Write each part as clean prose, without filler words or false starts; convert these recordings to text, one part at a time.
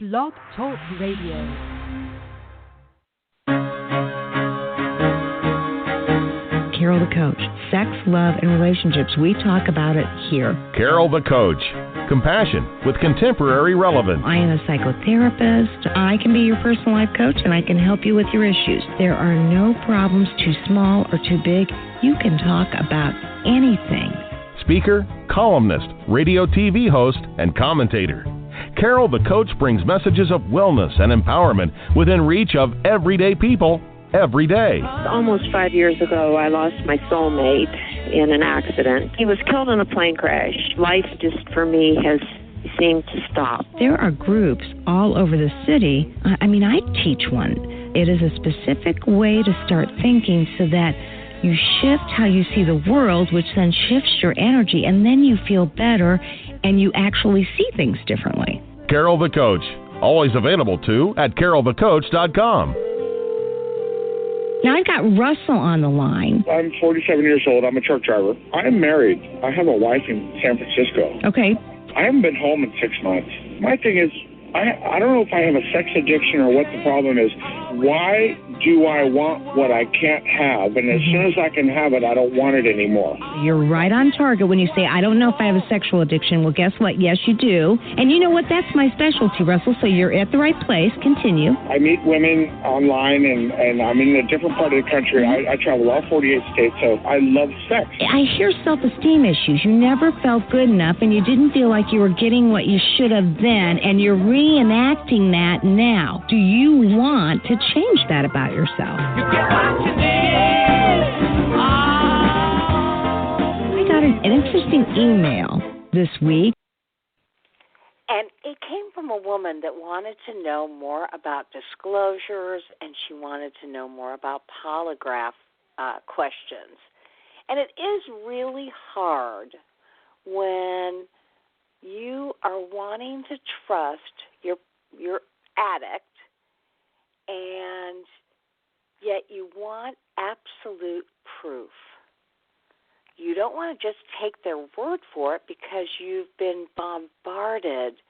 Blog Talk Radio. Carol the Coach. Sex, love, and relationships. We talk about it here. Carol the Coach. Compassion with contemporary relevance. I am a psychotherapist. I can be your personal life coach, and I can help you with your issues. There are no problems too small or too big. You can talk about anything. Speaker, columnist, radio TV host, and commentator. Carol the Coach brings messages of wellness and empowerment within reach of everyday people every day. Almost 5 years ago, I lost my soulmate in an accident. He was killed in a plane crash. Life just, for me, has seemed to stop. There are groups all over the city. I teach one. It is a specific way to start thinking so that you shift how you see the world, which then shifts your energy, and then you feel better and you actually see things differently. Carol the Coach. Always available too at carolthecoach.com. Now I've got Russell on the line. I'm 47 years old. I'm a truck driver. I'm married. I have a wife in San Francisco. Okay. I haven't been home in 6 months. My thing is, I don't know if I have a sex addiction or what the problem is. Why do I want what I can't have? And as soon as I can have it, I don't want it anymore. You're right on target when you say, I don't know if I have a sexual addiction. Well, guess what? Yes, you do. And you know what? That's my specialty, Russell, so you're at the right place. Continue. I meet women online, and I'm in a different part of the country. I travel all 48 states, so I love sex. I hear self-esteem issues. You never felt good enough, and you didn't feel like you were getting what you should have then, and you're reenacting that now. Do you want to change that about yourself? You get what you need. I got an interesting email this week. And it came from a woman that wanted to know more about disclosures, and she wanted to know more about polygraph questions. And it is really hard when you are wanting to trust your addict, and yet you want absolute proof. You don't want to just take their word for it because you've been bombarded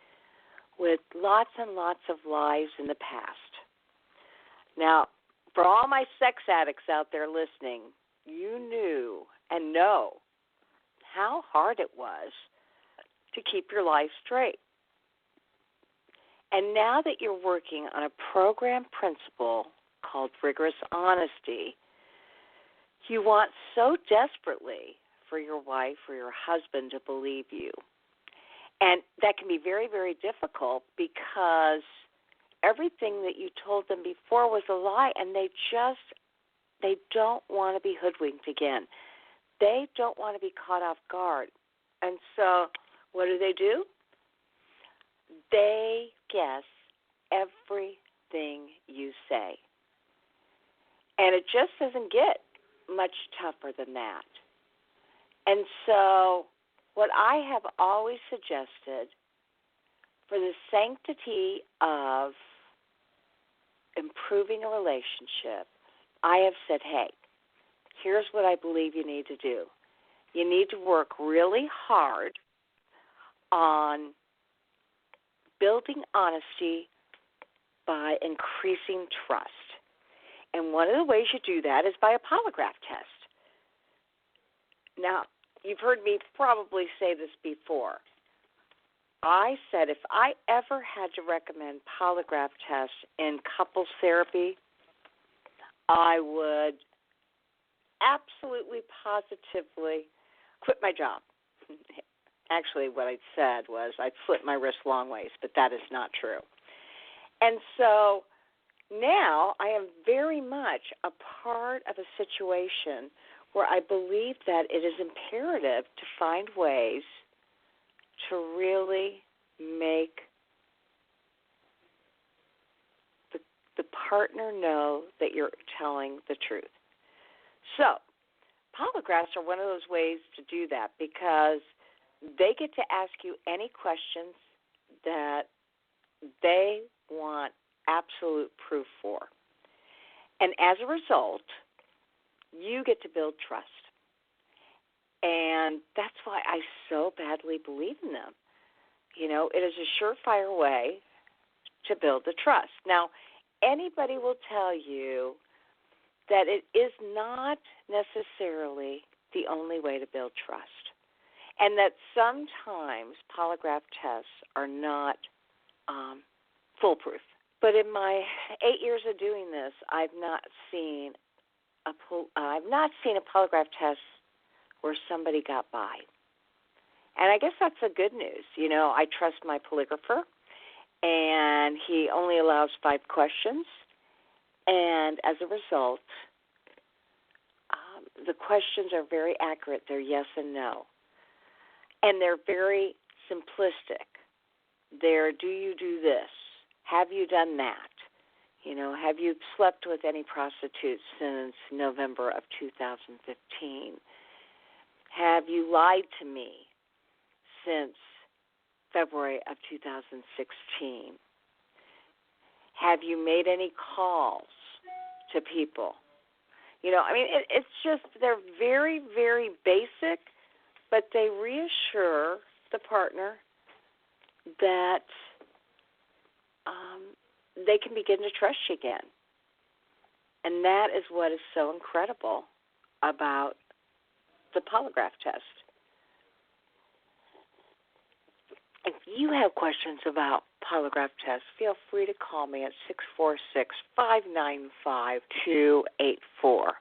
with lots and lots of lies in the past. Now, for all my sex addicts out there listening, you knew and know how hard it was to keep your life straight. And now that you're working on a program principle called Rigorous Honesty, you want so desperately for your wife or your husband to believe you. And that can be very, very difficult because everything that you told them before was a lie, and they don't want to be hoodwinked again. They don't want to be caught off guard. And so what do? They guess everything you say. And it just doesn't get much tougher than that. And so what I have always suggested for the sanctity of improving a relationship, I have said, hey, here's what I believe you need to do. You need to work really hard on building honesty by increasing trust. And one of the ways you do that is by a polygraph test. Now, you've heard me probably say this before. I said if I ever had to recommend polygraph tests in couples therapy, I would absolutely, positively quit my job. Actually, what I said was I'd slit my wrist long ways, but that is not true. And so now I am very much a part of a situation where I believe that it is imperative to find ways to really make the partner know that you're telling the truth. So polygraphs are one of those ways to do that because they get to ask you any questions that they want absolute proof for. And as a result, you get to build trust. And that's why I so badly believe in them. You know, it is a surefire way to build the trust. Now, anybody will tell you that it is not necessarily the only way to build trust, and that sometimes polygraph tests are not foolproof. But in my 8 years of doing this, I've not seen a polygraph test where somebody got by. And I guess that's the good news. You know, I trust my polygrapher, and he only allows 5 questions. And as a result, the questions are very accurate. They're yes and no. And they're very simplistic. They're, do you do this? Have you done that? You know, have you slept with any prostitutes since November of 2015? Have you lied to me since February of 2016? Have you made any calls to people? You know, I mean, it's just, they're very, very basic, but they reassure the partner that they can begin to trust you again. And that is what is so incredible about the polygraph test. If you have questions about polygraph tests, feel free to call me at 646-595-284.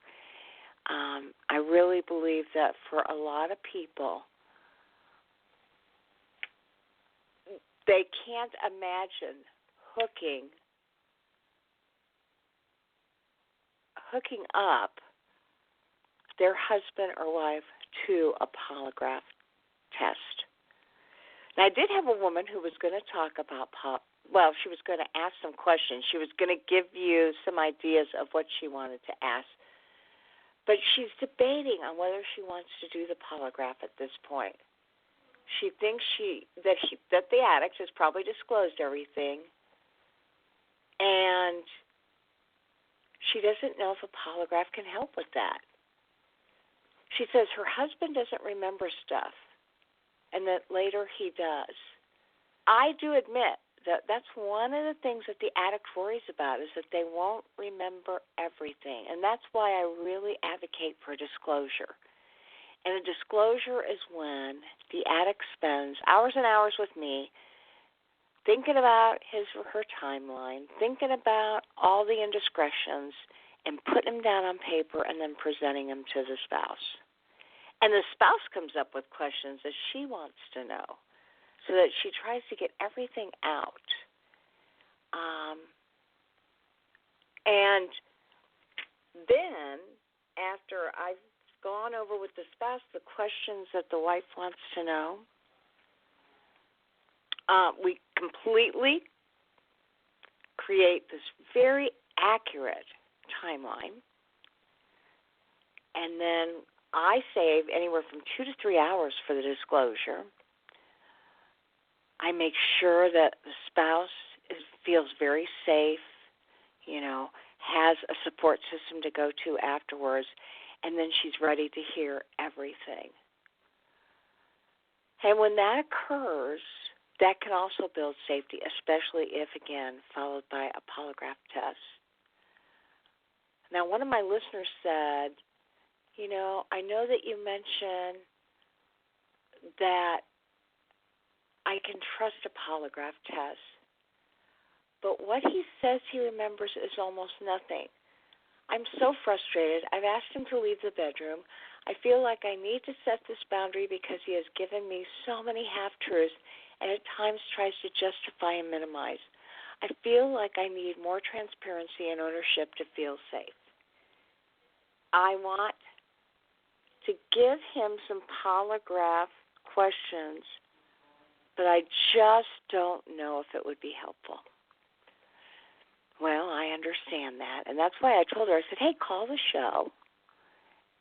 I really believe that for a lot of people, they can't imagine hooking up their husband or wife to a polygraph test. Now, I did have a woman who was going to talk about she was going to ask some questions. She was going to give you some ideas of what she wanted to ask. But she's debating on whether she wants to do the polygraph at this point. She thinks that the addict has probably disclosed everything, and she doesn't know if a polygraph can help with that. She says her husband doesn't remember stuff, and that later he does. I do admit that that's one of the things that the addict worries about, is that they won't remember everything, and that's why I really advocate for disclosure. And a disclosure is when the addict spends hours and hours with me thinking about his or her timeline, thinking about all the indiscretions, and putting them down on paper and then presenting them to the spouse. And the spouse comes up with questions that she wants to know, so that she tries to get everything out. And then after I've gone over with the spouse the questions that the wife wants to know, we completely create this very accurate timeline, and then I save anywhere from 2 to 3 hours for the disclosure. I make sure that the spouse feels very safe, has a support system to go to afterwards, and then she's ready to hear everything. And when that occurs, that can also build safety, especially if, again, followed by a polygraph test. Now, one of my listeners said, I know that you mentioned that I can trust a polygraph test, but what he says he remembers is almost nothing. I'm so frustrated. I've asked him to leave the bedroom. I feel like I need to set this boundary because he has given me so many half-truths and at times tries to justify and minimize. I feel like I need more transparency and ownership to feel safe. I want to give him some polygraph questions, but I just don't know if it would be helpful. Well, I understand that, and that's why I told her, I said, hey, call the show,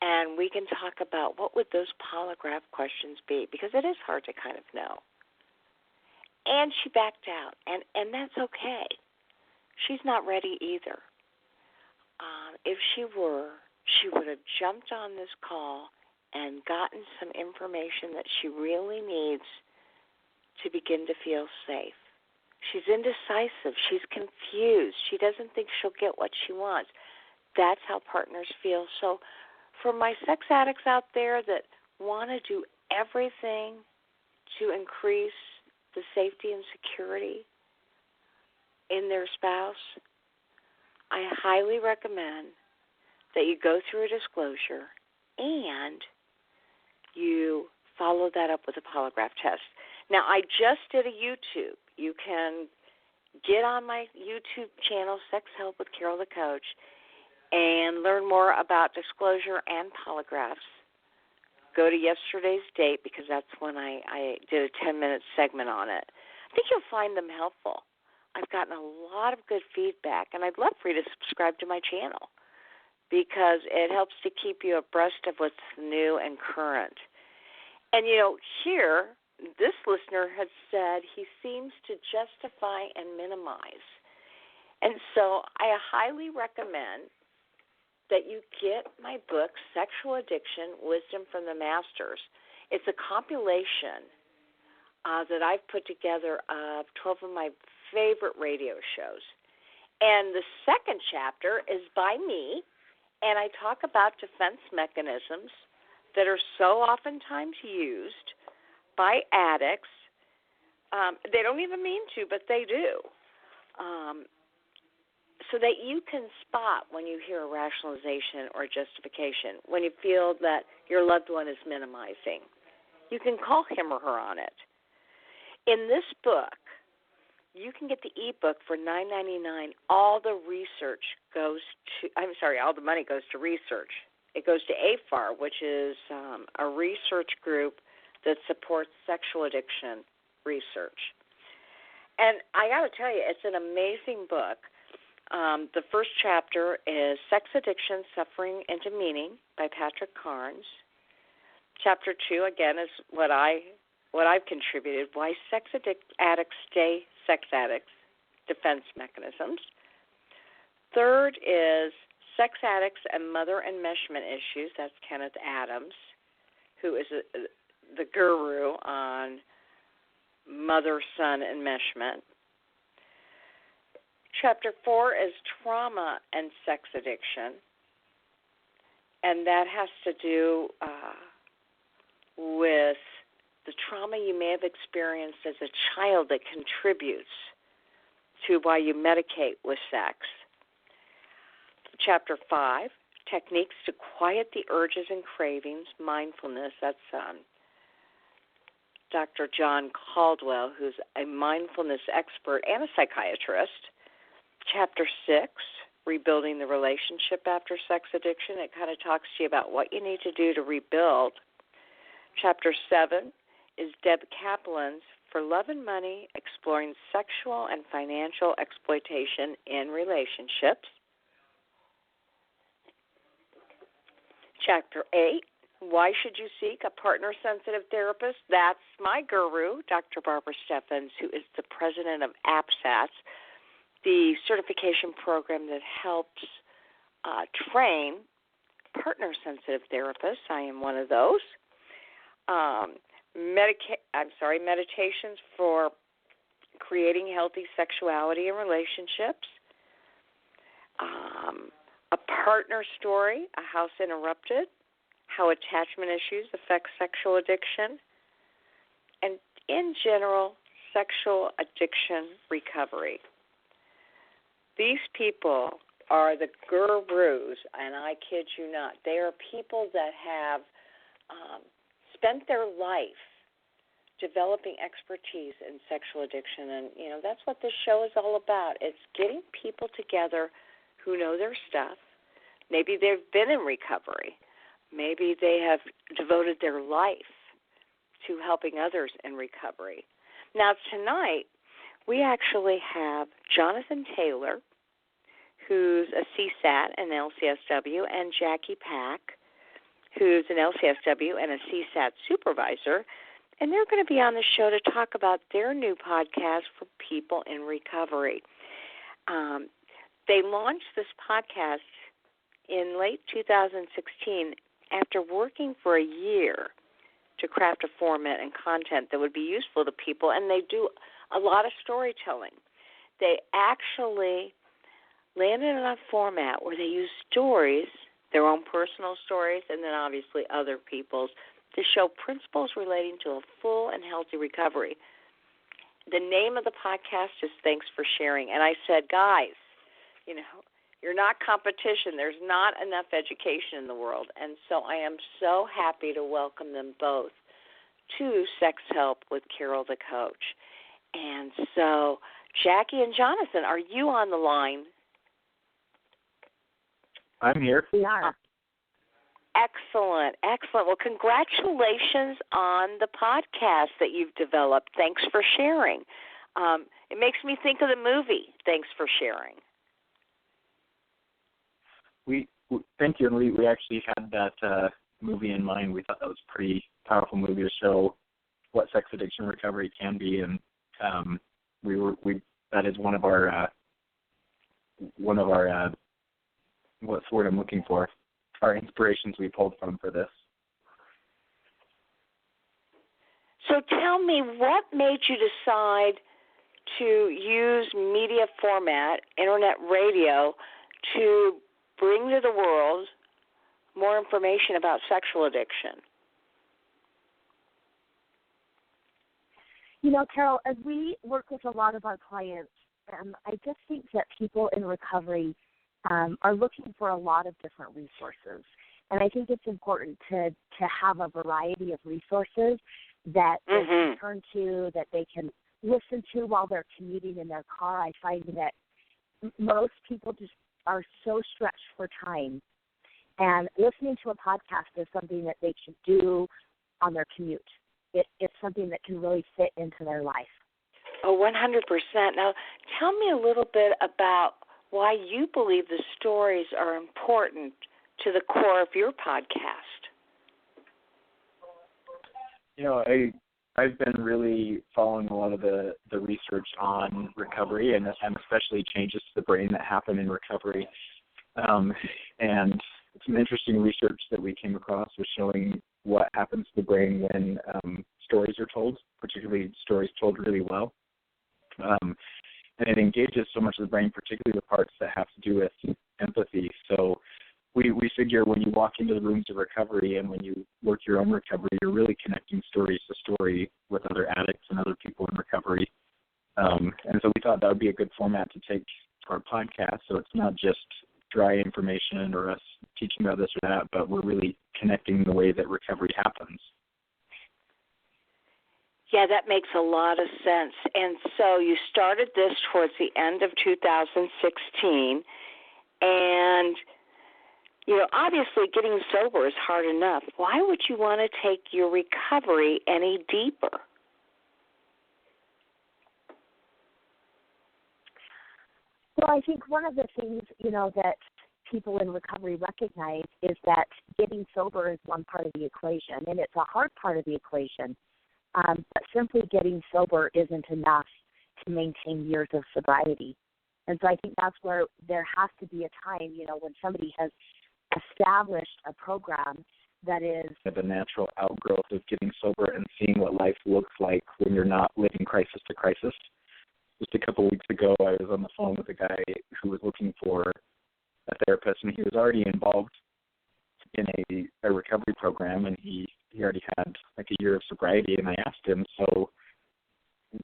and we can talk about what would those polygraph questions be, because it is hard to kind of know. And she backed out, and that's okay. She's not ready either. If she were, she would have jumped on this call and gotten some information that she really needs to begin to feel safe. She's indecisive. She's confused. She doesn't think she'll get what she wants. That's how partners feel. So for my sex addicts out there that want to do everything to increase the safety and security in their spouse, I highly recommend that you go through a disclosure and you follow that up with a polygraph test. Now, I just did a YouTube. You can get on my YouTube channel, Sex Help with Carol the Coach, and learn more about disclosure and polygraphs. Go to yesterday's date because that's when I did a 10-minute segment on it. I think you'll find them helpful. I've gotten a lot of good feedback, and I'd love for you to subscribe to my channel because it helps to keep you abreast of what's new and current. And, here, this listener has said he seems to justify and minimize. And so I highly recommend that you get my book, Sexual Addiction, Wisdom from the Masters. It's a compilation that I've put together of 12 of my favorite radio shows. And the second chapter is by me, and I talk about defense mechanisms that are so oftentimes used by addicts. They don't even mean to, but they do. So that you can spot when you hear a rationalization or justification, when you feel that your loved one is minimizing. You can call him or her on it. In this book, you can get the ebook for $9.99. All the money goes to research. It goes to AFAR, which is a research group that supports sexual addiction research. And I got to tell you, it's an amazing book. The first chapter is Sex Addiction, Suffering into Meaning by Patrick Carnes. Chapter 2, again, is what I've contributed, Why Sex Addicts Stay Sex Addicts, Defense Mechanisms. Third is Sex Addicts and Mother Enmeshment Issues. That's Kenneth Adams, who is the guru on mother-son enmeshment. Chapter 4 is Trauma and Sex Addiction, and that has to do with the trauma you may have experienced as a child that contributes to why you medicate with sex. Chapter 5, Techniques to Quiet the Urges and Cravings, Mindfulness. That's Dr. John Caldwell, who's a mindfulness expert and a psychiatrist. Chapter 6, Rebuilding the Relationship After Sex Addiction. It kind of talks to you about what you need to do to rebuild. Chapter 7 is Deb Kaplan's For Love and Money, Exploring Sexual and Financial Exploitation in Relationships. Chapter 8, Why Should You Seek a Partner-Sensitive Therapist? That's my guru, Dr. Barbara Steffens, who is the president of APSATS, the certification program that helps train partner-sensitive therapists. I am one of those. Meditations for creating healthy sexuality and relationships. A partner story, A House Interrupted, How Attachment Issues Affect Sexual Addiction, and in general, sexual addiction recovery. These people are the gurus, and I kid you not. They are people that have spent their life developing expertise in sexual addiction, and, that's what this show is all about. It's getting people together who know their stuff. Maybe they've been in recovery. Maybe they have devoted their life to helping others in recovery. Now, tonight, we actually have Jonathan Taylor, who's a CSAT and LCSW, and Jackie Pack, who's an LCSW and a CSAT supervisor, and they're going to be on the show to talk about their new podcast for people in recovery. They launched this podcast in late 2016 after working for a year to craft a format and content that would be useful to people, and they do a lot of storytelling. They actually landed in a format where they use stories, their own personal stories, and then obviously other people's, to show principles relating to a full and healthy recovery. The name of the podcast is Thanks for Sharing. And I said, guys, you're not competition. There's not enough education in the world. And so I am so happy to welcome them both to Sex Help with Carol the Coach. And so, Jackie and Jonathan, are you on the line? I'm here. We are. Excellent, excellent. Well, congratulations on the podcast that you've developed. Thanks for sharing. It makes me think of the movie, Thanks for Sharing. Thank you, and we actually had that movie in mind. We thought that was a pretty powerful movie to show what sex addiction recovery can be, and that is one of our what's the word I'm looking for? Our inspirations we pulled from for this. So tell me, what made you decide to use media format, internet radio, to bring to the world more information about sexual addiction? Carol, as we work with a lot of our clients, I just think that people in recovery are looking for a lot of different resources. And I think it's important to have a variety of resources that they can turn to, that they can listen to while they're commuting in their car. I find that most people just are so stretched for time. And listening to a podcast is something that they can do on their commute. It's something that can really fit into their life. Oh, 100%. Now, tell me a little bit about why you believe the stories are important to the core of your podcast. I've been really following a lot of the research on recovery and especially changes to the brain that happen in recovery. And some interesting research that we came across was showing what happens to the brain when stories are told, particularly stories told really well. And it engages so much of the brain, particularly the parts that have to do with empathy. So we figure when you walk into the rooms of recovery and when you work your own recovery, you're really connecting story to story with other addicts and other people in recovery. And so we thought that would be a good format to take to our podcast. So it's not just dry information or us teaching about this or that, but we're really connecting the way that recovery happens. Yeah, that makes a lot of sense. And so you started this towards the end of 2016, and, obviously getting sober is hard enough. Why would you want to take your recovery any deeper? Well, I think one of the things, that people in recovery recognize is that getting sober is one part of the equation, and it's a hard part of the equation. But simply getting sober isn't enough to maintain years of sobriety. And so I think that's where there has to be a time, when somebody has established a program that is the natural outgrowth of getting sober and seeing what life looks like when you're not living crisis to crisis. Just a couple of weeks ago, I was on the phone with a guy who was looking for a therapist, and he was already involved in a recovery program, and he already had like a year of sobriety. And I asked him, so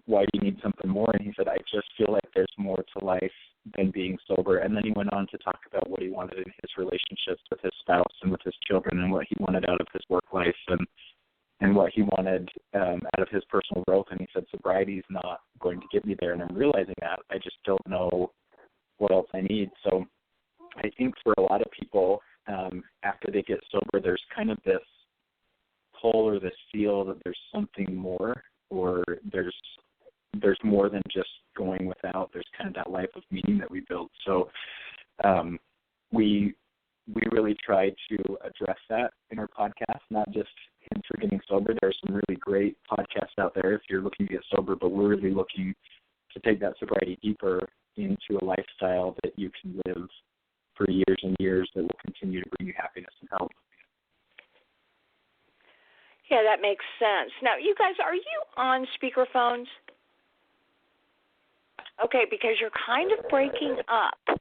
why do you need something more? And he said, I just feel like there's more to life than being sober. And then he went on to talk about what he wanted in his relationships with his spouse and with his children, and what he wanted out of his work life, and what he wanted out of his personal growth. And he said, sobriety is not going to get me there, and I'm realizing that. I just don't know what else I need. So I think for a lot of people, after they get sober, there's kind of this pull or this feel that there's something more, or there's more than just going without. There's kind of that life of meaning that we build. So we really try to address that in our podcast, not just hints for getting sober. There are some really great podcasts out there if you're looking to get sober, but we're really looking to take that sobriety deeper into a lifestyle that you can live for years and years that will continue to bring you happiness and health. Yeah, that makes sense. Now, you guys, are you on speakerphones? Okay, because you're kind of breaking up.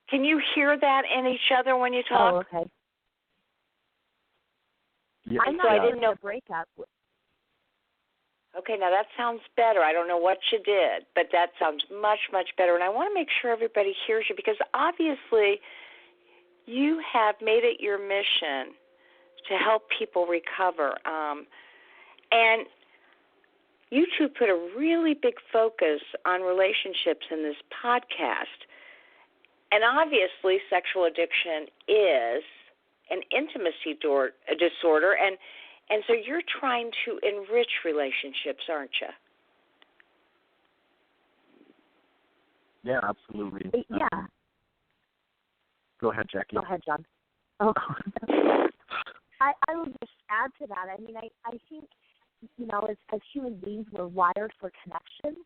Can you hear that in each other when you talk? Oh, okay. Yeah, I'm So I not didn't know. a breakup. Okay, now that sounds better. I don't know what you did, but that sounds much, much better. And I want to make sure everybody hears you because obviously you have made it your mission to help people recover. And you two put a really big focus on relationships in this podcast. And obviously sexual addiction is an intimacy disorder, and so you're trying to enrich relationships, aren't you? Yeah, absolutely. Yeah. Go ahead, Jackie. Go ahead, John. Oh. I will just add to that. I mean, I think, as human beings, we're wired for connection.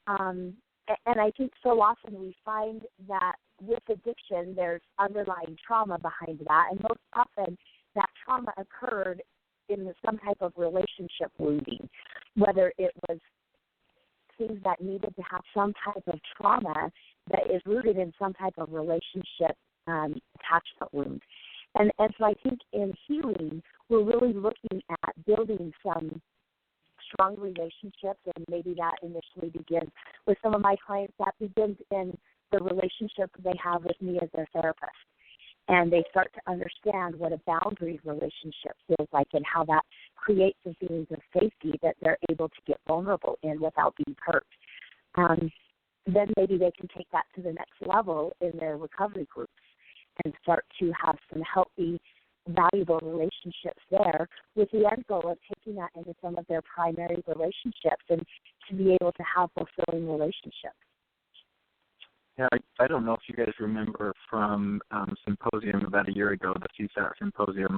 And I think so often we find that with addiction, there's underlying trauma behind that. And most often that trauma occurred in some type of relationship wounding, whether it was things that needed to have some type of trauma that is rooted in some type of relationship attachment wound. And so I think in healing, we're really looking at building some strong relationships, and maybe that initially begins with some of my clients. That begins in the relationship they have with me as their therapist. And they start to understand what a boundary relationship feels like and how that creates some feelings of safety that they're able to get vulnerable in without being hurt. Then maybe they can take that to the next level in their recovery groups and start to have some healthy, valuable relationships there, with the end goal of taking that into some of their primary relationships and to be able to have fulfilling relationships. Yeah, I don't know if you guys remember from Symposium about a year ago, the CSAT Symposium,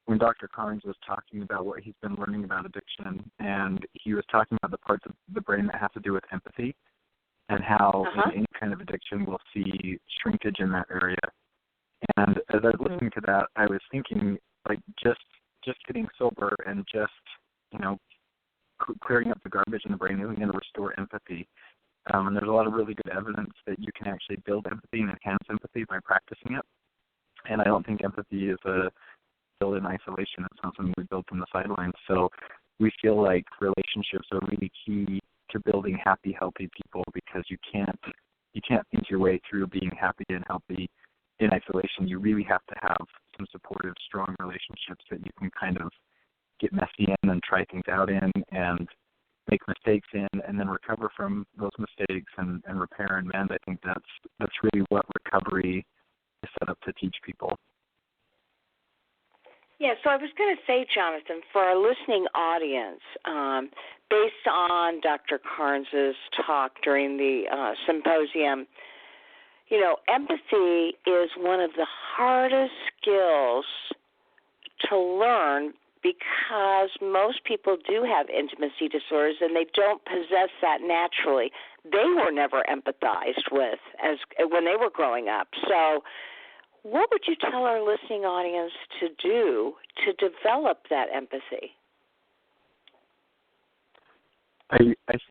when Dr. Carnes was talking about what he's been learning about addiction, and he was talking about the parts of the brain that have to do with empathy and how in any kind of addiction we'll see shrinkage in that area. And as I was listening to that, I was thinking, like, just getting sober and just, clearing up the garbage in the brain isn't going to restore empathy. And there's a lot of really good evidence that you can actually build empathy and enhance empathy by practicing it. And I don't think empathy is built in isolation. It's not something we build from the sidelines. So we feel like relationships are really key to building happy, healthy people, because you can't think your way through being happy and healthy in isolation. You really have to have some supportive, strong relationships that you can kind of get messy in and try things out in and make mistakes in, and then recover from those mistakes and repair and mend. I think that's really what recovery is set up to teach people. Yeah, so I was going to say, Jonathan, for our listening audience, based on Dr. Carnes' talk during the symposium, empathy is one of the hardest skills to learn because most people do have intimacy disorders and they don't possess that naturally. They were never empathized with when they were growing up. So what would you tell our listening audience to do to develop that empathy? I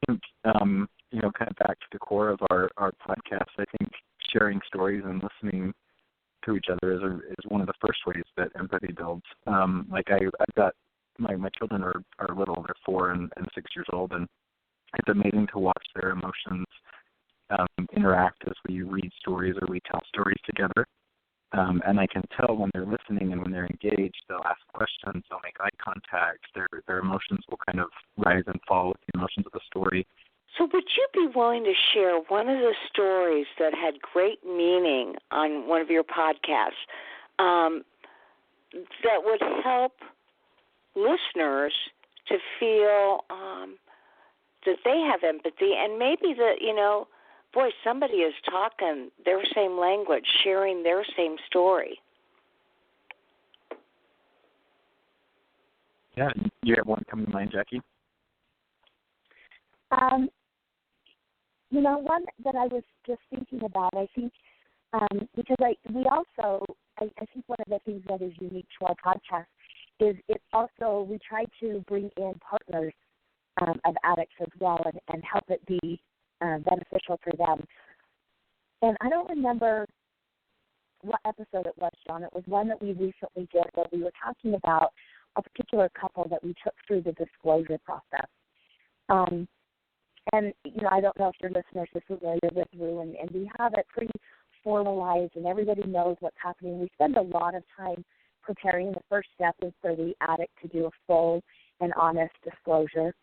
think, kind of back to the core of our podcast, I think sharing stories and listening to each other is one of the first ways that empathy builds. I've got my children are little; they're 4 and 6 years old, and it's amazing to watch their emotions interact as we read stories or we tell stories together. And I can tell when they're listening and when they're engaged, they'll ask questions, they'll make eye contact, their emotions will kind of rise and fall with the emotions of the story. So would you be willing to share one of the stories that had great meaning on one of your podcasts that would help listeners to feel that they have empathy, and maybe that, somebody is talking their same language, sharing their same story? Yeah, you have one coming to mind, Jackie? One that I was just thinking about, I think, because I think one of the things that is unique to our podcast is it's also, we try to bring in partners of addicts as well and help it be beneficial for them. And I don't remember what episode it was, John. It was one that we recently did where we were talking about a particular couple that we took through the disclosure process. And, I don't know if your listeners are familiar with Rue, and we have it pretty formalized, and everybody knows what's happening. We spend a lot of time preparing. The first step is for the addict to do a full and honest disclosure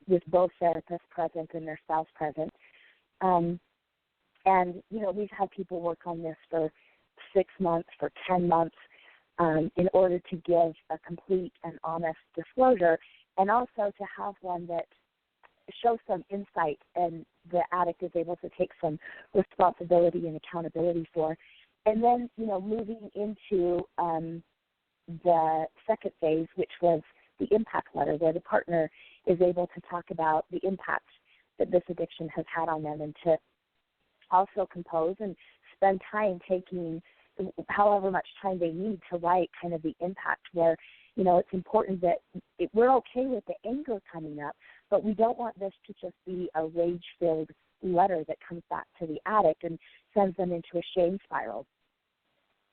with both therapists present and their spouse present. And, we've had people work on this for 6 months, for 10 months, in order to give a complete and honest disclosure, and also to have one that shows some insight and the addict is able to take some responsibility and accountability for. And then, moving into the second phase, which was the impact letter, where the partner is able to talk about the impact that this addiction has had on them, and to also compose and spend time taking however much time they need to write kind of the impact, where, it's important that we're okay with the anger coming up, but we don't want this to just be a rage-filled letter that comes back to the addict and sends them into a shame spiral.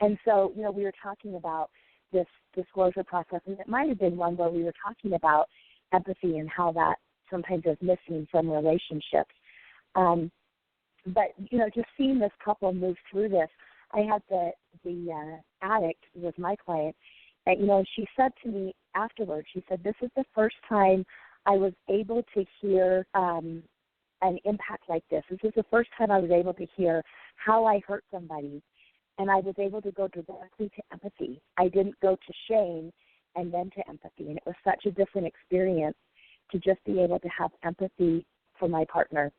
And so, we were talking about this disclosure process, and it might have been one where we were talking about empathy and how that sometimes is missing from relationships. But, just seeing this couple move through this, I had the addict was my client, and, she said to me afterwards, she said, this is the first time I was able to hear an impact like this. This is the first time I was able to hear how I hurt somebody, and I was able to go directly to empathy. I didn't go to shame and then to empathy, and it was such a different experience to just be able to have empathy for my partner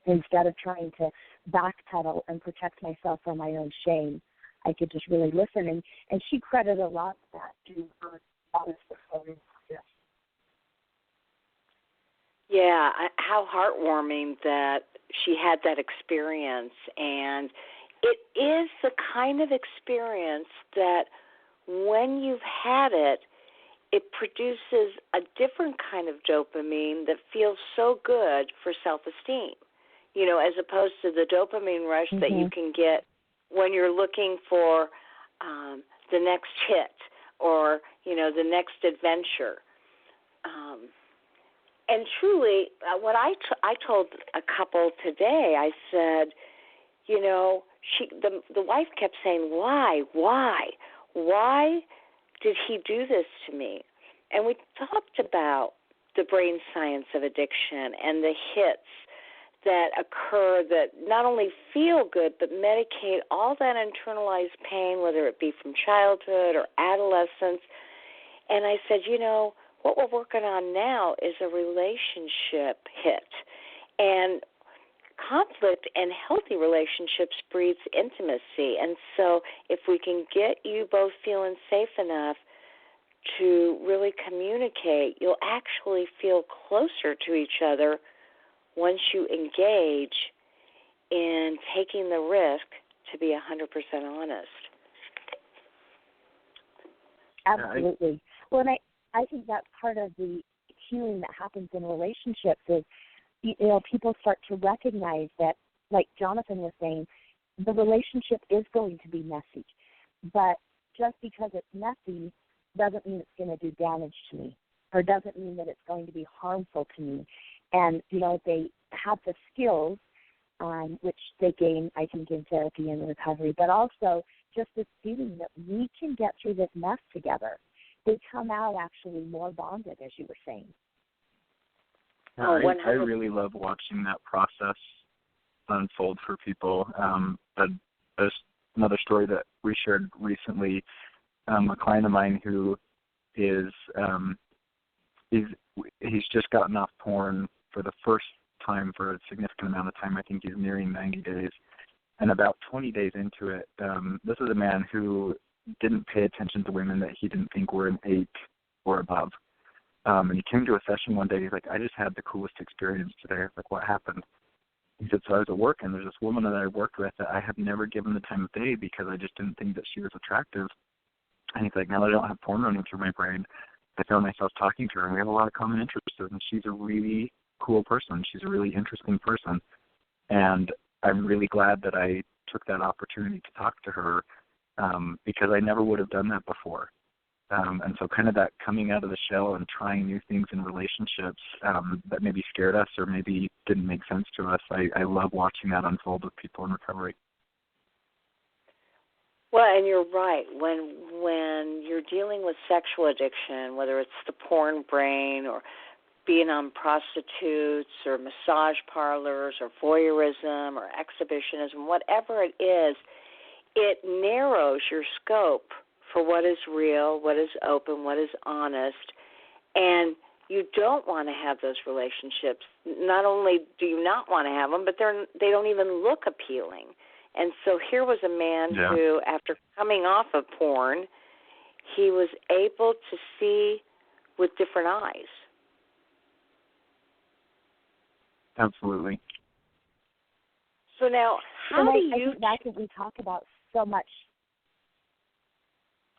instead of trying to backpedal and protect myself from my own shame. I could just really listen, and she credited a lot of that to her honest disclosure. Yeah, how heartwarming that she had that experience. And it is the kind of experience that when you've had it, it produces a different kind of dopamine that feels so good for self-esteem, as opposed to the dopamine rush that you can get when you're looking for the next hit or, the next adventure. And truly, what I told a couple today, I said, the wife kept saying, why did he do this to me? And we talked about the brain science of addiction and the hits that occur that not only feel good but medicate all that internalized pain, whether it be from childhood or adolescence. And I said, what we're working on now is a relationship hit. And conflict and healthy relationships breeds intimacy. And so if we can get you both feeling safe enough to really communicate, you'll actually feel closer to each other once you engage in taking the risk to be 100% honest. Absolutely. Well, and I think that's part of the healing that happens in relationships is, people start to recognize that, like Jonathan was saying, the relationship is going to be messy. But just because it's messy doesn't mean it's going to do damage to me, or doesn't mean that it's going to be harmful to me. And, they have the skills, which they gain, I think, in therapy and recovery, but also just this feeling that we can get through this mess together. They come out actually more bonded, as you were saying. I really love watching that process unfold for people. There's another story that we shared recently. A client of mine who is he's just gotten off porn for the first time for a significant amount of time. I think he's nearing 90 days. And about 20 days into it, this is a man who didn't pay attention to women that he didn't think were an 8 or above. And he came to a session one day. He's like, I just had the coolest experience today. Like, what happened? He said, so I was at work, and there's this woman that I worked with that I had never given the time of day because I just didn't think that she was attractive. And he's like, now that I don't have porn running through my brain, I found myself talking to her, and we have a lot of common interests, and she's a really cool person. She's a really interesting person. And I'm really glad that I took that opportunity to talk to her because I never would have done that before. And so kind of that coming out of the shell and trying new things in relationships that maybe scared us or maybe didn't make sense to us, I love watching that unfold with people in recovery. Well, and you're right. When you're dealing with sexual addiction, whether it's the porn brain or being on prostitutes or massage parlors or voyeurism or exhibitionism, whatever it is, it narrows your scope for what is real, what is open, what is honest, and you don't want to have those relationships. Not only do you not want to have them, but they don't even look appealing. And so here was a man who, after coming off of porn, he was able to see with different eyes. Absolutely. So now, how do you... I think that's what we talk about so much.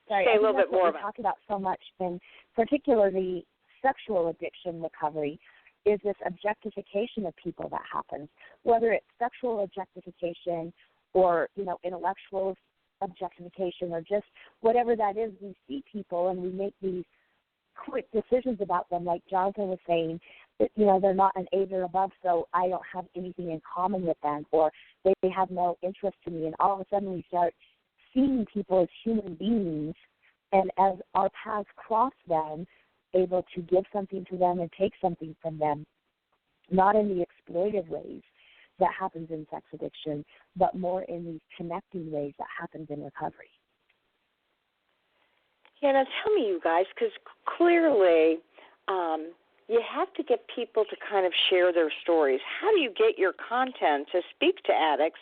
Sorry, say a little bit more about. We talk about so much, and particularly sexual addiction recovery, is this objectification of people that happens, whether it's sexual objectification or, intellectual objectification or just whatever that is. We see people and we make these quick decisions about them, like Jonathan was saying, that, they're not an 8 or above, so I don't have anything in common with them, or they have no interest in me, and all of a sudden we start seeing people as human beings, and as our paths cross them, able to give something to them and take something from them, not in the exploitive ways that happens in sex addiction, but more in these connecting ways that happens in recovery. Yeah, now tell me, you guys, because clearly you have to get people to kind of share their stories. How do you get your content to speak to addicts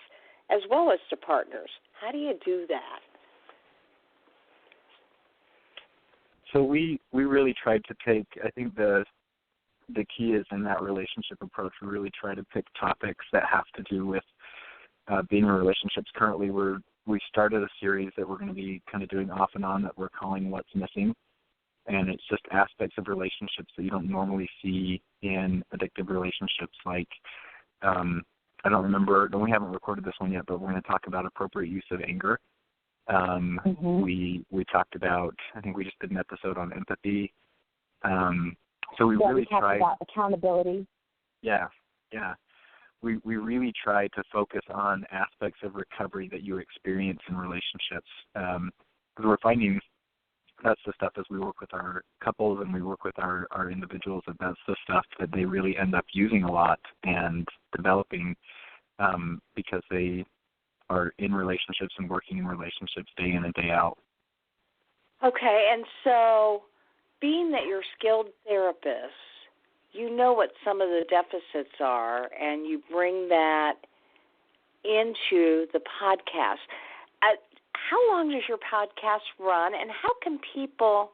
as well as to partners? How do you do that? So we really tried to take, I think the key is in that relationship approach, we really try to pick topics that have to do with being in relationships. Currently we started a series that we're going to be kind of doing off and on that we're calling What's Missing. And it's just aspects of relationships that you don't normally see in addictive relationships. Like, I don't remember, we haven't recorded this one yet, but we're going to talk about appropriate use of anger. We talked about, I think we just did an episode on empathy. So we really tried about accountability. Yeah. We really try to focus on aspects of recovery that you experience in relationships. Because we're finding that's the stuff as we work with our couples and we work with our individuals, that's the stuff that they really end up using a lot and developing because they are in relationships and working in relationships day in and day out. Okay, and so being that you're skilled therapists, you know what some of the deficits are, and you bring that into the podcast. How long does your podcast run, and how can people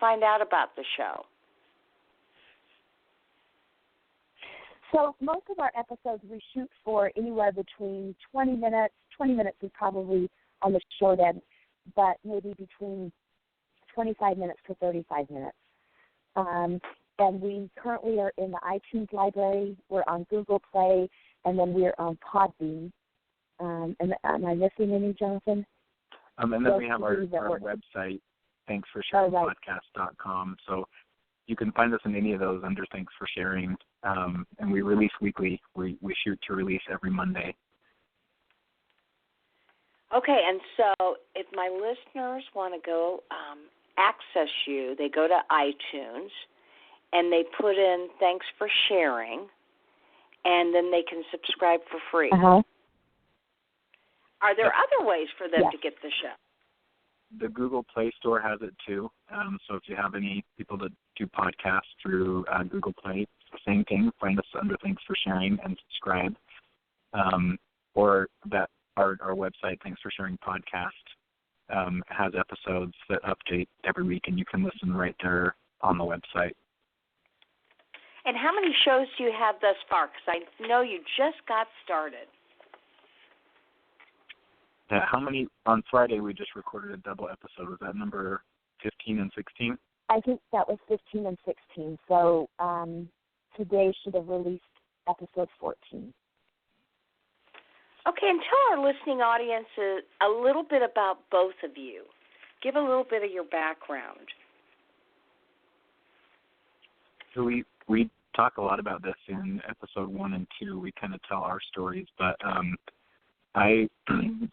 find out about the show? So most of our episodes we shoot for anywhere between 20 minutes. 20 minutes is probably on the short end, but maybe between 25 minutes to 35 minutes. And we currently are in the iTunes library. We're on Google Play, and then we're on Podbean. And am I missing any, Jonathan? And then we have our website, thanksforsharingpodcast.com. So you can find us in any of those under Thanks for Sharing. And we release weekly. We shoot to release every Monday. Okay, and so if my listeners want to go access you, they go to iTunes and they put in Thanks for Sharing, and then they can subscribe for free. Uh-huh. Are there other ways for them to get the show? The Google Play Store has it too. So if you have any people that do podcasts through Google Play, it's the same thing. Find us under Thanks for Sharing and subscribe. Or that our website, Thanks for Sharing Podcast, has episodes that update every week, and you can listen right there on the website. And how many shows do you have thus far? Because I know you just got started. How many? On Friday, we just recorded a double episode. Was that number 15 and 16? I think that was 15 and 16. So today should have released episode 14. Okay, and tell our listening audience a little bit about both of you. Give a little bit of your background. So we talk a lot about this in episode 1 and 2. We kind of tell our stories, but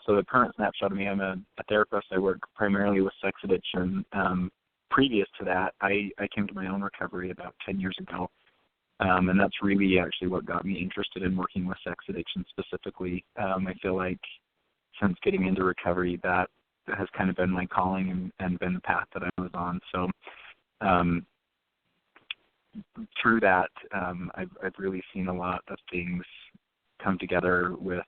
so the current snapshot of me, I'm a therapist. I work primarily with sex addiction. Previous to that, I came to my own recovery about 10 years ago, and that's really actually what got me interested in working with sex addiction specifically. I feel like since getting into recovery, that has kind of been my calling and been the path that I was on. So through that, I've really seen a lot of things come together with,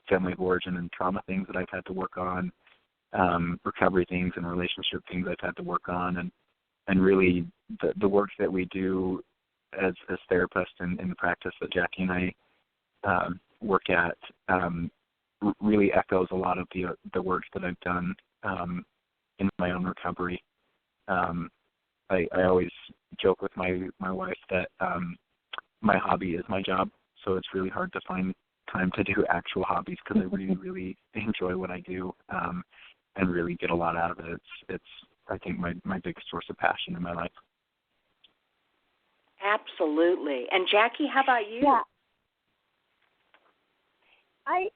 family of origin and trauma things that I've had to work on, recovery things and relationship things I've had to work on, and really the work that we do as therapists in the practice that Jackie and I work at really echoes a lot of the work that I've done in my own recovery. I always joke with my wife that my hobby is my job, so it's really hard to find time to do actual hobbies because I really, really enjoy what I do and really get a lot out of it. It's I think, my biggest source of passion in my life. Absolutely. And Jackie, how about you? Yeah. I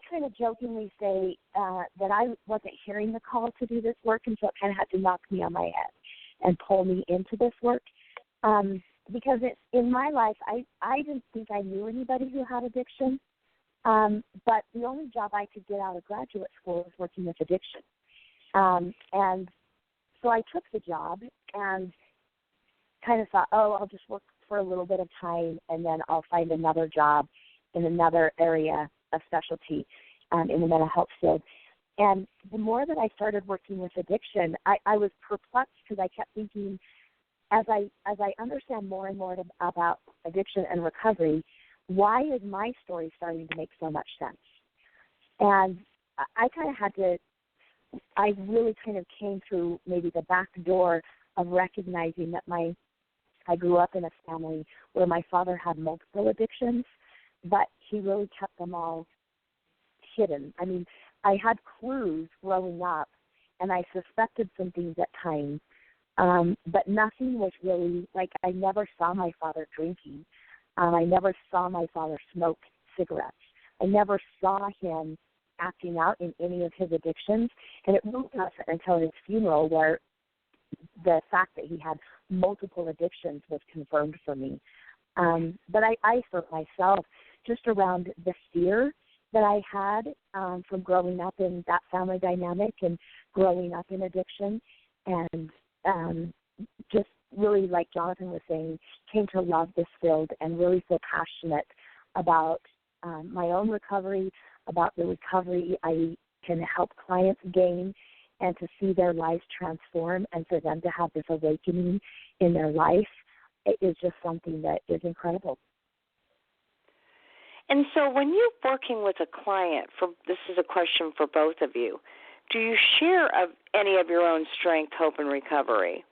kind of jokingly say that I wasn't hearing the call to do this work, and so it kind of had to knock me on my head and pull me into this work. Because in my life, I didn't think I knew anybody who had addiction, but the only job I could get out of graduate school was working with addiction. And so I took the job and kind of thought, I'll just work for a little bit of time, and then I'll find another job in another area of specialty in the mental health field. And the more that I started working with addiction, I was perplexed because I kept thinking, as I understand more and more about addiction and recovery, why is my story starting to make so much sense? And I really kind of came through maybe the back door of recognizing that I grew up in a family where my father had multiple addictions, but he really kept them all hidden. I mean, I had clues growing up, and I suspected some things at times, but nothing was really, like, I never saw my father drinking. I never saw my father smoke cigarettes. I never saw him acting out in any of his addictions, and it really wasn't until his funeral where the fact that he had multiple addictions was confirmed for me. But I for myself, just around the fear that I had from growing up in that family dynamic and growing up in addiction, and just really, like Jonathan was saying, came to love this field and really feel passionate about my own recovery, about the recovery I can help clients gain, and to see their lives transform and for them to have this awakening in their life. It is just something that is incredible. And so when you're working with a client, this is a question for both of you, do you share any of your own strength, hope, and recovery?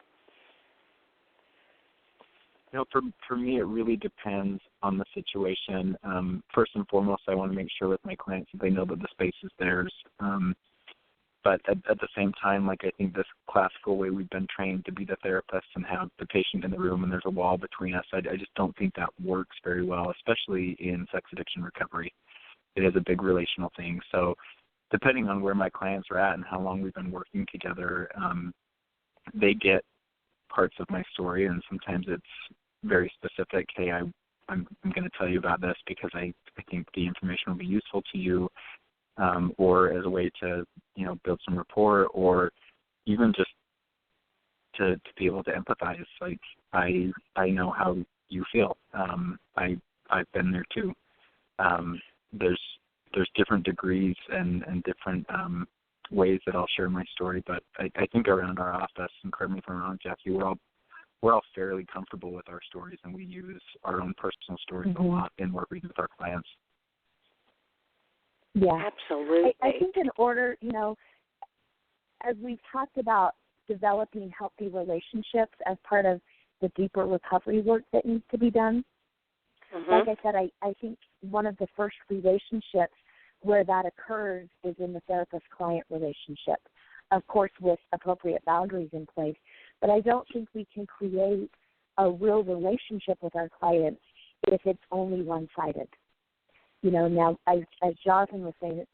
For me, it really depends on the situation. First and foremost, I want to make sure with my clients that they know that the space is theirs. But at the same time, like, I think this classical way we've been trained to be the therapist and have the patient in the room and there's a wall between us, I just don't think that works very well, especially in sex addiction recovery. It is a big relational thing. So depending on where my clients are at and how long we've been working together, they get parts of my story, and sometimes it's very specific. Hey, I'm going to tell you about this because I think the information will be useful to you, or as a way to, build some rapport, or even just to be able to empathize. Like, I know how you feel. I've been there too. There's different degrees and different ways that I'll share my story, but I think around our office, and correct me if I'm wrong, Jackie, we're all fairly comfortable with our stories, and we use our own personal stories a lot in what we do with our clients. Yeah, absolutely. I think in order, as we've talked about developing healthy relationships as part of the deeper recovery work that needs to be done. Like I said, I think one of the first relationships where that occurs is in the therapist-client relationship, of course with appropriate boundaries in place. But I don't think we can create a real relationship with our clients if it's only one-sided. You know, now, as Jonathan was saying,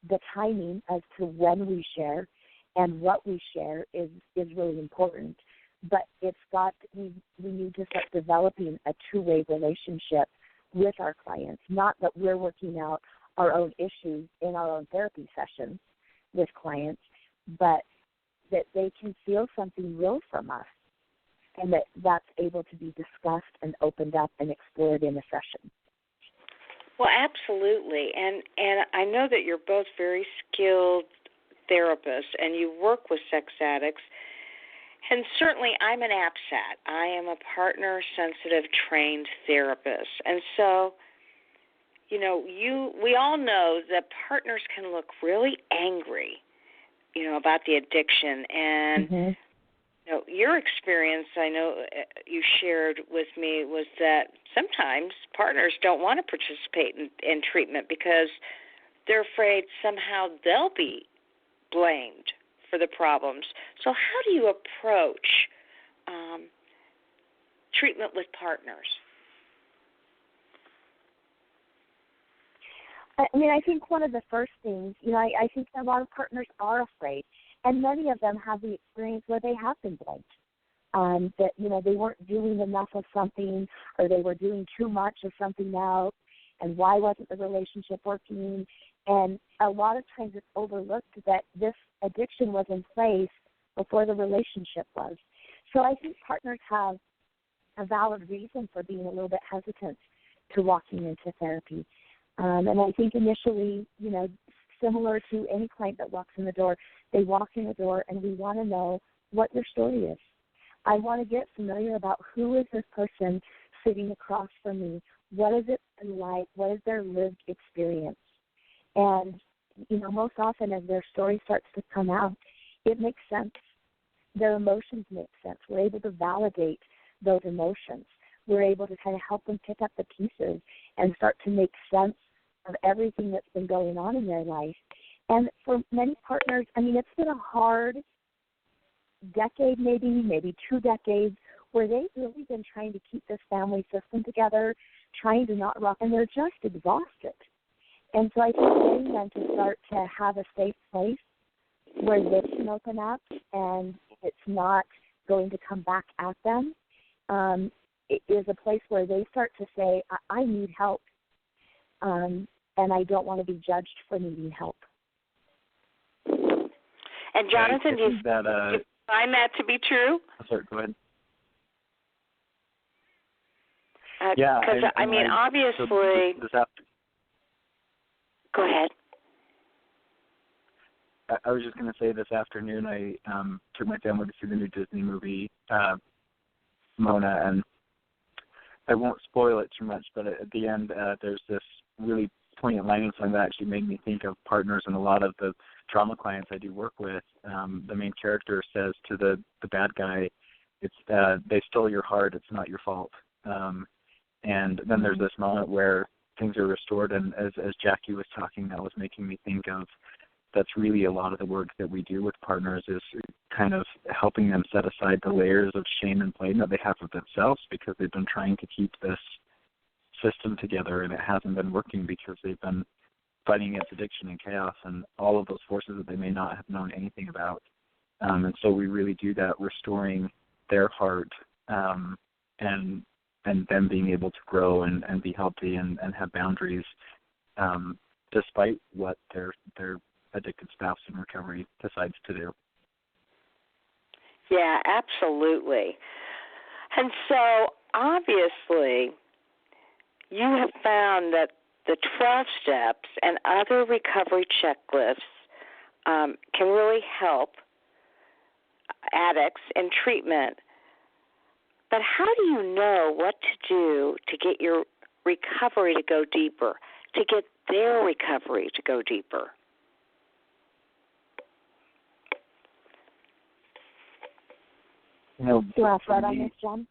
the timing as to when we share and what we share is really important. But we need to start developing a two-way relationship with our clients, not that we're working out our own issues in our own therapy sessions with clients, but that they can feel something real from us and that's able to be discussed and opened up and explored in a session. Well, absolutely. And I know that you're both very skilled therapists and you work with sex addicts. And certainly I'm an APSAT. I am a partner-sensitive trained therapist. And so, you know, we all know that partners can look really angry, you know, about the addiction. And, you know, your experience, I know you shared with me, was that sometimes partners don't want to participate in treatment because they're afraid somehow they'll be blamed for the problems. So how do you approach treatment with partners? I mean, I think one of the first things, you know, I think a lot of partners are afraid, and many of them have the experience where they have been blamed, that, you know, they weren't doing enough of something or they were doing too much of something else, and why wasn't the relationship working? And a lot of times it's overlooked that this addiction was in place before the relationship was. So I think partners have a valid reason for being a little bit hesitant to walking into therapy. And I think initially, you know, similar to any client that walks in the door, they walk in the door and we want to know what their story is. I want to get familiar about who is this person sitting across from me. What is it like? What is their lived experience? And, you know, most often as their story starts to come out, it makes sense. Their emotions make sense. We're able to validate those emotions. We're able to kind of help them pick up the pieces and start to make sense of everything that's been going on in their life. And for many partners, I mean, it's been a hard decade, maybe 2 decades, where they've really been trying to keep this family system together, trying to not rock, and they're just exhausted. And so I think getting them to start to have a safe place where they can open up and it's not going to come back at them, it is a place where they start to say, I need help, and I don't want to be judged for needing help. And Jonathan, do you find that to be true? Sorry, go ahead. Because, I mean, obviously... Go ahead. I was just going to say this afternoon I took my family to see the new Disney movie, Mona, and I won't spoil it too much, but at the end there's this really poignant line in something that actually made me think of partners and a lot of the trauma clients I do work with. The main character says to the bad guy, "It's they stole your heart, it's not your fault." And then there's this moment where things are restored, and as Jackie was talking, that was making me think of that's really a lot of the work that we do with partners is kind of helping them set aside the layers of shame and blame that they have of themselves because they've been trying to keep this system together and it hasn't been working because they've been fighting against addiction and chaos and all of those forces that they may not have known anything about. And so we really do that, restoring their heart and them being able to grow and be healthy and have boundaries despite what their addicted spouse in recovery decides to do. Yeah, absolutely. And so obviously you have found that the 12 steps and other recovery checklists can really help addicts in treatment. But how do you know what to do to get your recovery to go deeper, to get their recovery to go deeper? Do you want to start on this, John?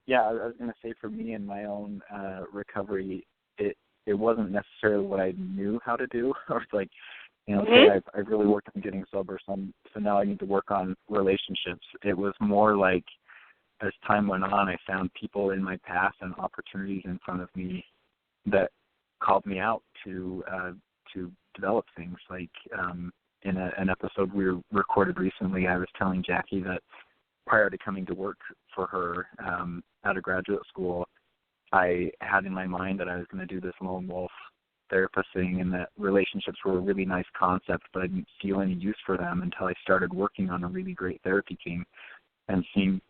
Yeah, I was going to say for me in my own recovery, it wasn't necessarily what I knew how to do. I was like, so I've really worked on getting sober, so now I need to work on relationships. It was more like as time went on, I found people in my past and opportunities in front of me that called me out to develop things. Like in an episode we recorded recently, I was telling Jackie that prior to coming to work for her out of graduate school, I had in my mind that I was going to do this lone wolf therapist thing, and that relationships were a really nice concept, but I didn't feel any use for them until I started working on a really great therapy team and seeing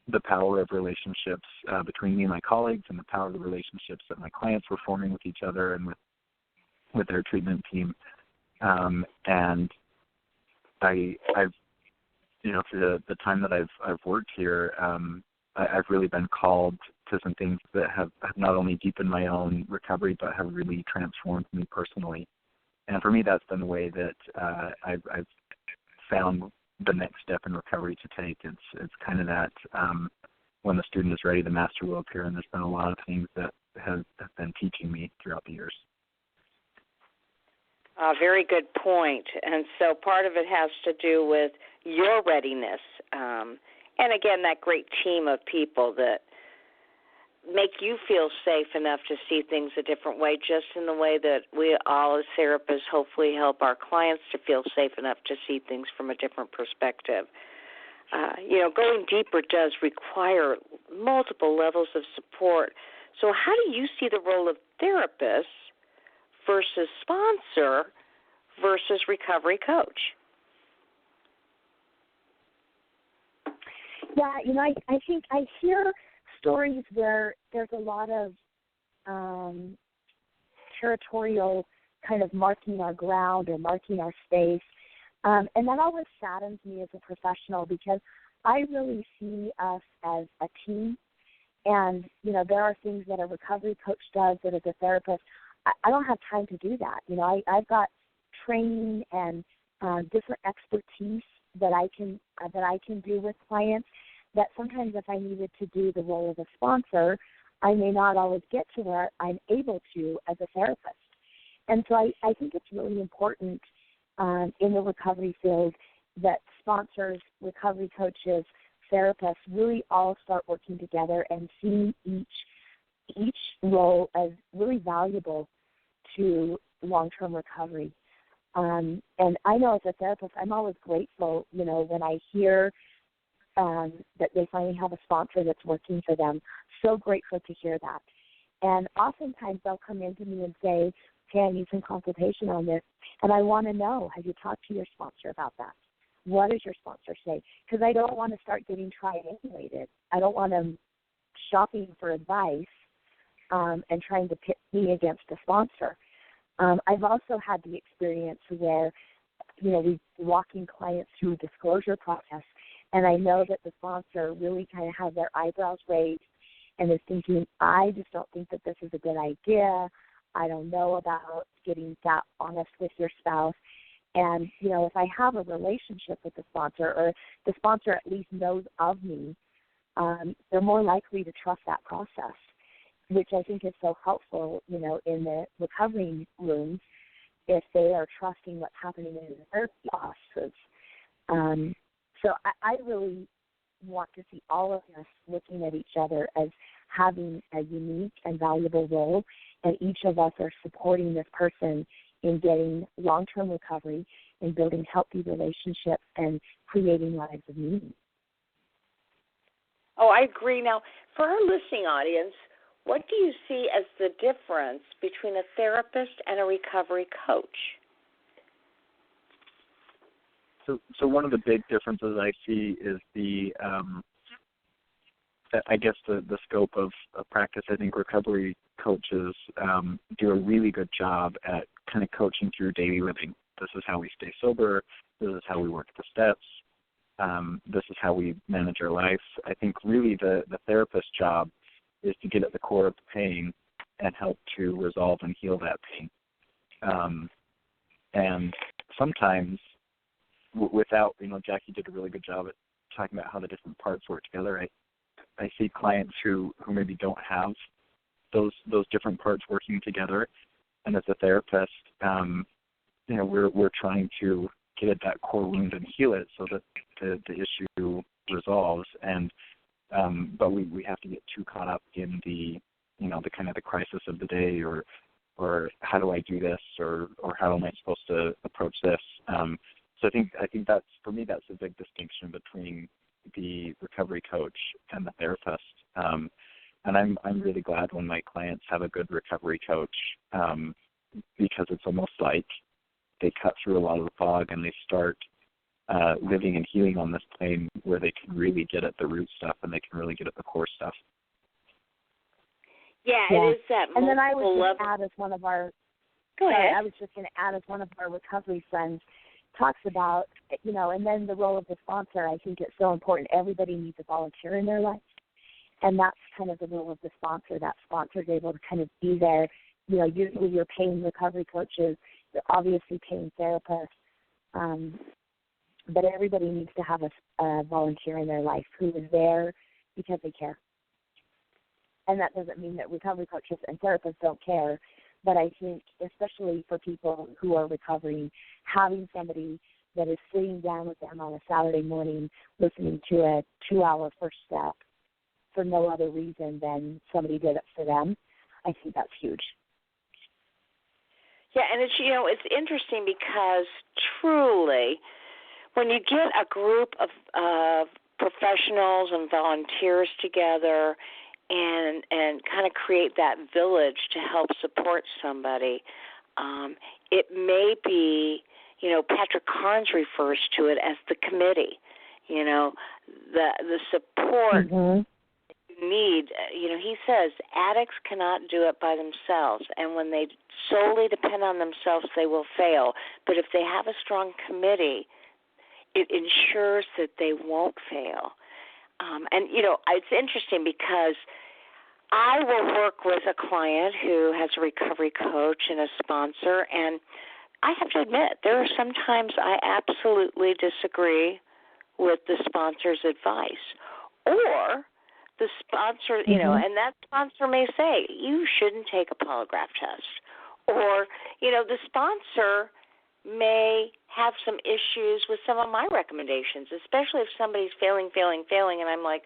the power of relationships between me and my colleagues, and the power of the relationships that my clients were forming with each other and with their treatment team. And I've through the time that I've worked here, I've really been called to some things that have not only deepened my own recovery, but have really transformed me personally. And for me, that's been the way that I've found the next step in recovery to take. It's kind of that when the student is ready, the master will appear, and there's been a lot of things that have been teaching me throughout the years. Very good point. And so part of it has to do with your readiness. And again, that great team of people that make you feel safe enough to see things a different way, just in the way that we all as therapists hopefully help our clients to feel safe enough to see things from a different perspective. Going deeper does require multiple levels of support. So how do you see the role of therapist versus sponsor versus recovery coach? Yeah, I think I hear stories where there's a lot of territorial kind of marking our ground or marking our space. And that always saddens me as a professional, because I really see us as a team. And, there are things that a recovery coach does that as a therapist, I don't have time to do that. I've got training and different expertise that I can do with clients, that sometimes if I needed to do the role of a sponsor, I may not always get to where I'm able to as a therapist. And so I think it's really important in the recovery field that sponsors, recovery coaches, therapists really all start working together and seeing each role as really valuable to long-term recovery. And I know as a therapist, I'm always grateful, when I hear that they finally have a sponsor that's working for them. So grateful to hear that. And oftentimes they'll come into me and say, okay, I need some consultation on this. And I want to know, have you talked to your sponsor about that? What does your sponsor say? Because I don't want to start getting triangulated. I don't want them shopping for advice and trying to pit me against a sponsor. I've also had the experience where, we're walking clients through a disclosure process, and I know that the sponsor really kind of has their eyebrows raised and is thinking, I just don't think that this is a good idea. I don't know about getting that honest with your spouse. And, if I have a relationship with the sponsor, or the sponsor at least knows of me, they're more likely to trust that process, which I think is so helpful, in the recovery rooms, if they are trusting what's happening in the therapy offices. So I really want to see all of us looking at each other as having a unique and valuable role, and each of us are supporting this person in getting long-term recovery and building healthy relationships and creating lives of meaning. Oh, I agree. Now, for our listening audience, what do you see as the difference between a therapist and a recovery coach? So one of the big differences I see is the scope of practice. I think recovery coaches do a really good job at kind of coaching through daily living. This is how we stay sober. This is how we work the steps. This is how we manage our life. I think really the therapist's job is to get at the core of the pain and help to resolve and heal that pain. And sometimes without, Jackie did a really good job at talking about how the different parts work together. I see clients who maybe don't have those different parts working together, and as a therapist, we're trying to get at that core wound and heal it so that the issue resolves. And but we have to get too caught up in the kind of the crisis of the day, or how do I do this, or how am I supposed to approach this? So I think that's, for me, that's a big distinction between the recovery coach and the therapist. And I'm really glad when my clients have a good recovery coach, because it's almost like they cut through a lot of the fog and they start living and healing on this plane where they can really get at the root stuff and they can really get at the core stuff. Yeah, it is that multiple and then I would level. just add, as one of our Go ahead. I was just going to add, as one of our recovery friends talks about, and then the role of the sponsor. I think it's so important. Everybody needs a volunteer in their life, and that's kind of the role of the sponsor. That sponsor is able to kind of be there. Usually you're paying recovery coaches, you're obviously paying therapists, but everybody needs to have a volunteer in their life who is there because they care. And that doesn't mean that recovery coaches and therapists don't care, but I think especially for people who are recovering, having somebody that is sitting down with them on a Saturday morning listening to a 2-hour first step for no other reason than somebody did it for them, I think that's huge. Yeah, and it's interesting because truly, when you get a group of professionals and volunteers together and kind of create that village to help support somebody, it may be, Patrick Carnes refers to it as the committee. The support you need. He says addicts cannot do it by themselves, and when they solely depend on themselves, they will fail. But if they have a strong committee, it ensures that they won't fail. And it's interesting because I will work with a client who has a recovery coach and a sponsor, and I have to admit, there are some times I absolutely disagree with the sponsor's advice. Or the sponsor, and that sponsor may say, you shouldn't take a polygraph test. Or, the sponsor may have some issues with some of my recommendations, especially if somebody's failing, and I'm like,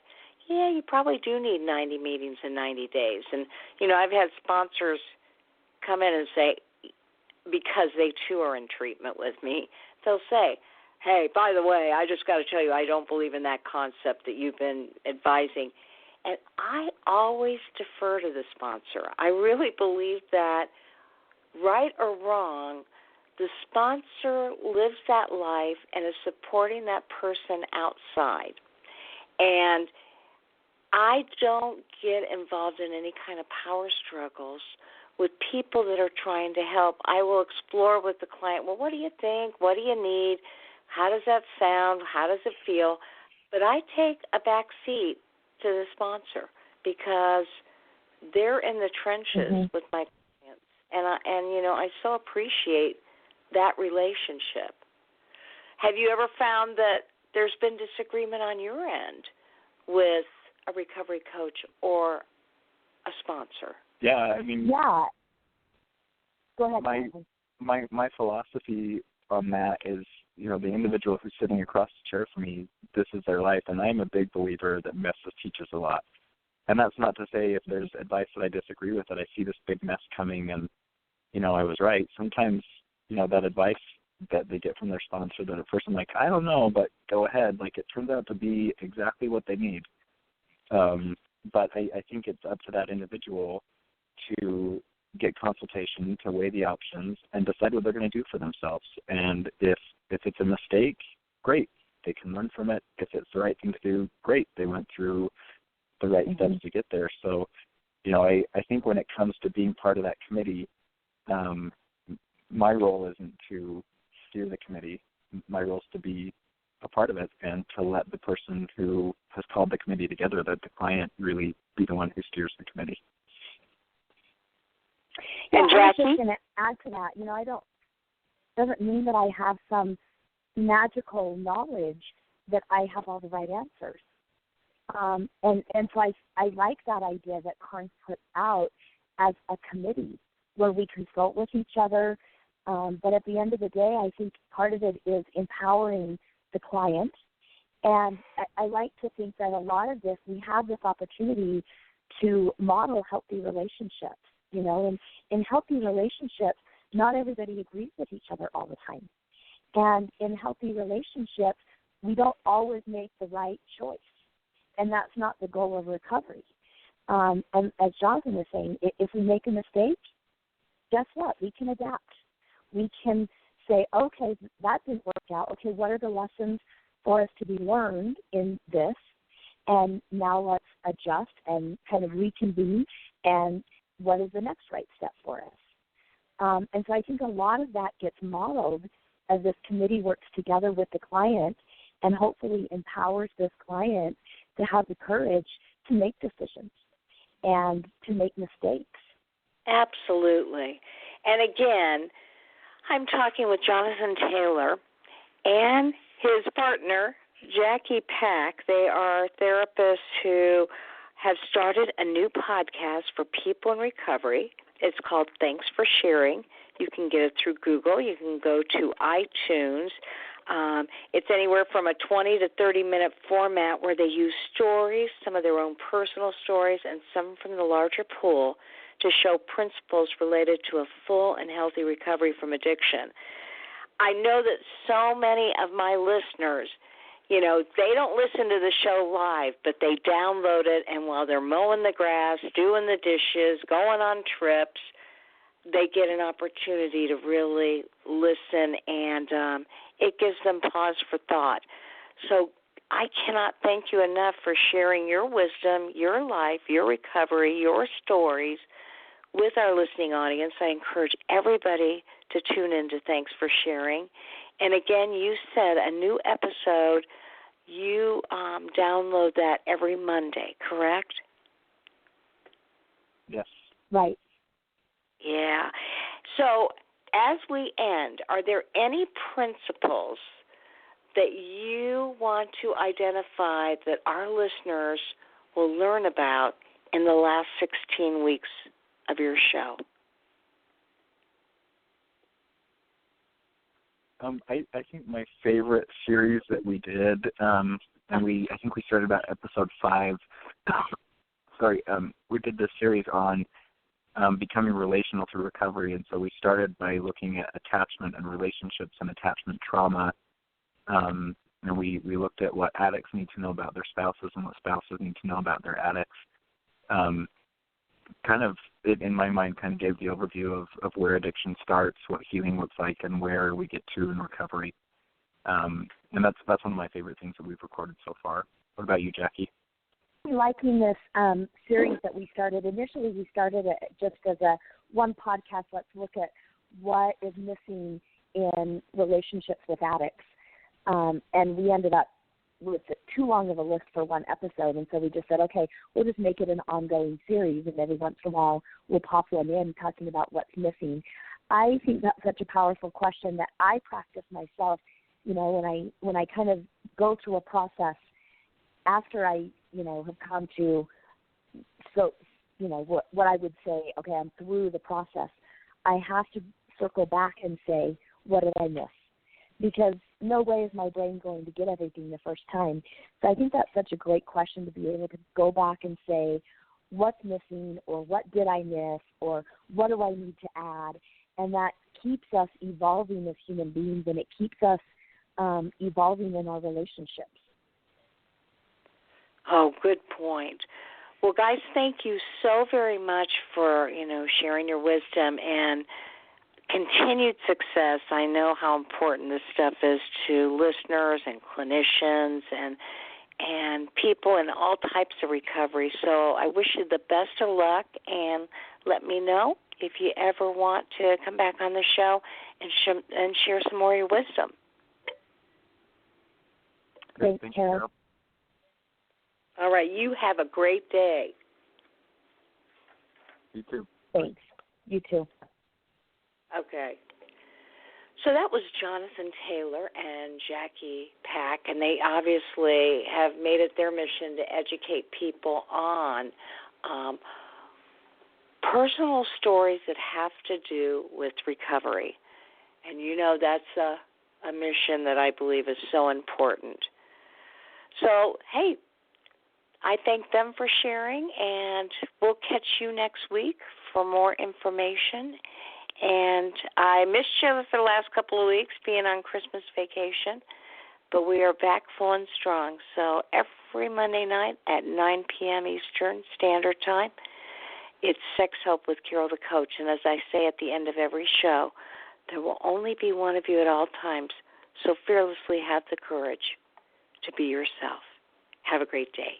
yeah, you probably do need 90 meetings in 90 days. And, I've had sponsors come in and say, because they too are in treatment with me, they'll say, hey, by the way, I just got to tell you, I don't believe in that concept that you've been advising. And I always defer to the sponsor. I really believe that, right or wrong, the sponsor lives that life and is supporting that person outside. And I don't get involved in any kind of power struggles with people that are trying to help. I will explore with the client, well, what do you think? What do you need? How does that sound? How does it feel? But I take a back seat to the sponsor because they're in the trenches with my clients. And I so appreciate that relationship. Have you ever found that there's been disagreement on your end with a recovery coach or a sponsor? Yeah, I mean, Go ahead. My philosophy on that is, the individual who's sitting across the chair from me, this is their life, and I'm a big believer that mess teaches a lot. And that's not to say if there's advice that I disagree with, that I see this big mess coming and, I was right. Sometimes, that advice that they get from their sponsor, that at first I'm like, I don't know, but go ahead. Like, it turns out to be exactly what they need. But I think it's up to that individual to get consultation, to weigh the options, and decide what they're going to do for themselves. And if it's a mistake, great. They can learn from it. If it's the right thing to do, great. They went through the right steps to get there. So, I think when it comes to being part of that committee, my role isn't to steer the committee. My role is to be a part of it and to let the person who has called the committee together, that the client, really be the one who steers the committee. And I was Jackie? just going to add to that. Doesn't mean that I have some magical knowledge that I have all the right answers. And so I like that idea that Carnes put out as a committee where we consult with each other. But at the end of the day, I think part of it is empowering the client. And I like to think that a lot of this, we have this opportunity to model healthy relationships, you know, and in healthy relationships, not everybody agrees with each other all the time. And in healthy relationships, we don't always make the right choice. And that's not the goal of recovery. And as Jonathan was saying, if we make a mistake, guess what? We can adapt. We can say, okay, that didn't work out. Okay, what are the lessons for us to be learned in this? And now let's adjust and kind of reconvene. And what is the next right step for us? And so I think a lot of that gets modeled as this committee works together with the client and hopefully empowers this client to have the courage to make decisions and to make mistakes. Absolutely. And again, I'm talking with Jonathan Taylor and his partner, Jackie Pack. They are therapists who have started a new podcast for people in recovery. It's called Thanks for Sharing. You can get it through Google. You can go to iTunes. It's anywhere from a 20 to 30-minute format where they use stories, some of their own personal stories, and some from the larger pool to show principles related to a full and healthy recovery from addiction. I know that so many of my listeners, you know, they don't listen to the show live, but they download it, and while they're mowing the grass, doing the dishes, going on trips, they get an opportunity to really listen, and it gives them pause for thought. So I cannot thank you enough for sharing your wisdom, your life, your recovery, your stories with our listening audience. I encourage everybody to tune in to Thanks for Sharing. And again, you said a new episode, you download that every Monday, correct? Yes. Right. Yeah. So as we end, are there any principles that you want to identify that our listeners will learn about in the last 16 weeks of your show? I think my favorite series that we did, and I think we started about episode 5. We did this series on becoming relational through recovery, and so we started by looking at attachment and relationships and attachment trauma. And we looked at what addicts need to know about their spouses and what spouses need to know about their addicts. Kind of, in my mind, kind of gave the overview of where addiction starts, what healing looks like, and where we get to in recovery. And that's one of my favorite things that we've recorded so far. What about you, Jackie? Liking this series that we started. Initially, we started it just as a one podcast. Let's look at what is missing in relationships with addicts. And we ended up with too long of a list for one episode, and so we just said, okay, we'll just make it an ongoing series, and every once in a while we'll pop one in talking about what's missing. I think that's such a powerful question that I practice myself, you know, when I kind of go through a process after I, you know, have come to, so, you know, what I would say, okay, I'm through the process, I have to circle back and say, what did I miss? Because no way is my brain going to get everything the first time. So I think that's such a great question to be able to go back and say, what's missing, or what did I miss, or what do I need to add? And that keeps us evolving as human beings, and it keeps us evolving in our relationships. Oh, good point. Well, guys, thank you so very much for, you know, sharing your wisdom and continued success. I know how important this stuff is to listeners and clinicians and people in all types of recovery. So I wish you the best of luck, and let me know if you ever want to come back on the show and share some more of your wisdom. Thanks, Carol. All right, you have a great day. You too. Thanks. You too. Okay. So that was Jonathan Taylor and Jackie Pack, and they obviously have made it their mission to educate people on personal stories that have to do with recovery. And you know that's a mission that I believe is so important. So, hey, I thank them for sharing, and we'll catch you next week for more information. And I missed you for the last couple of weeks being on Christmas vacation, but we are back full and strong. So every Monday night at 9 p.m. Eastern Standard Time, it's Sex Help with Carol the Coach. And as I say at the end of every show, there will only be one of you at all times, so fearlessly have the courage to be yourself. Have a great day.